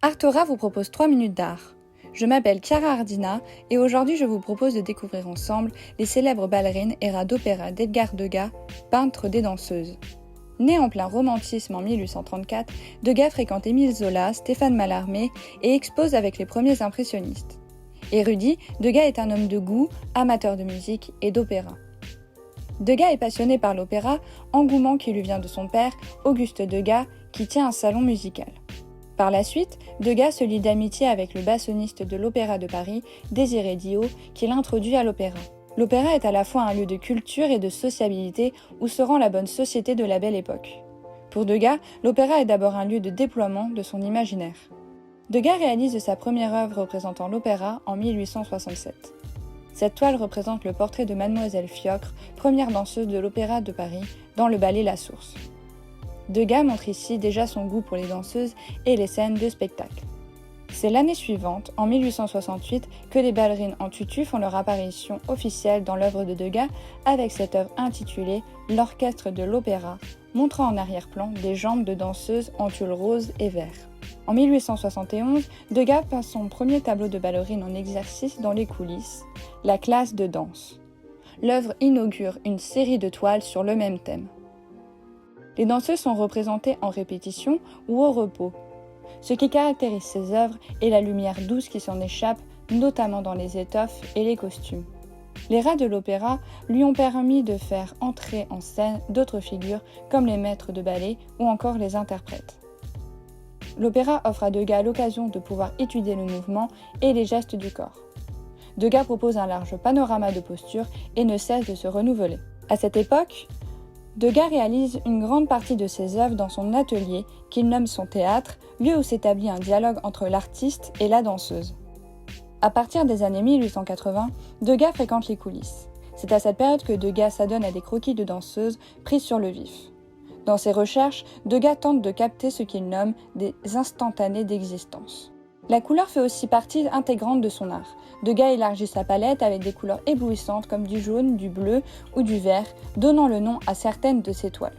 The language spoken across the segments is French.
Artora vous propose 3 minutes d'art. Je m'appelle Chiara Ardina et aujourd'hui je vous propose de découvrir ensemble les célèbres ballerines et rats d'opéra d'Edgar Degas, peintre des danseuses. Né en plein romantisme en 1834, Degas fréquente Émile Zola, Stéphane Mallarmé et expose avec les premiers impressionnistes. Érudit, Degas est un homme de goût, amateur de musique et d'opéra. Degas est passionné par l'opéra, engouement qui lui vient de son père, Auguste Degas, qui tient un salon musical. Par la suite, Degas se lie d'amitié avec le bassoniste de l'Opéra de Paris, Désiré Diot, qui l'introduit à l'opéra. L'opéra est à la fois un lieu de culture et de sociabilité où se rend la bonne société de la Belle Époque. Pour Degas, l'opéra est d'abord un lieu de déploiement de son imaginaire. Degas réalise sa première œuvre représentant l'opéra en 1867. Cette toile représente le portrait de Mademoiselle Fiocre, première danseuse de l'Opéra de Paris, dans le ballet La Source. Degas montre ici déjà son goût pour les danseuses et les scènes de spectacle. C'est l'année suivante, en 1868, que les ballerines en tutu font leur apparition officielle dans l'œuvre de Degas avec cette œuvre intitulée « L'orchestre de l'opéra », montrant en arrière-plan des jambes de danseuses en tulle rose et vert. En 1871, Degas peint son premier tableau de ballerines en exercice dans les coulisses, La classe de danse. L'œuvre inaugure une série de toiles sur le même thème. Les danseuses sont représentées en répétition ou au repos. Ce qui caractérise ces œuvres est la lumière douce qui s'en échappe, notamment dans les étoffes et les costumes. Les rats de l'opéra lui ont permis de faire entrer en scène d'autres figures comme les maîtres de ballet ou encore les interprètes. L'opéra offre à Degas l'occasion de pouvoir étudier le mouvement et les gestes du corps. Degas propose un large panorama de postures et ne cesse de se renouveler. À cette époque, Degas réalise une grande partie de ses œuvres dans son atelier, qu'il nomme son théâtre, lieu où s'établit un dialogue entre l'artiste et la danseuse. À partir des années 1880, Degas fréquente les coulisses. C'est à cette période que Degas s'adonne à des croquis de danseuses prises sur le vif. Dans ses recherches, Degas tente de capter ce qu'il nomme des instantanés d'existence. La couleur fait aussi partie intégrante de son art. Degas élargit sa palette avec des couleurs éblouissantes comme du jaune, du bleu ou du vert, donnant le nom à certaines de ses toiles.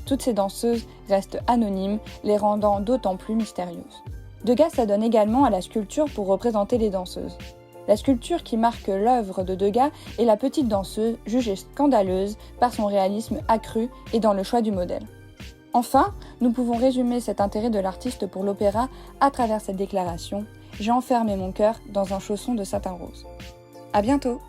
Toutes ces danseuses restent anonymes, les rendant d'autant plus mystérieuses. Degas s'adonne également à la sculpture pour représenter les danseuses. La sculpture qui marque l'œuvre de Degas est la petite danseuse, jugée scandaleuse par son réalisme accru et dans le choix du modèle. Enfin, nous pouvons résumer cet intérêt de l'artiste pour l'opéra à travers cette déclaration « J'ai enfermé mon cœur dans un chausson de satin rose ». À bientôt!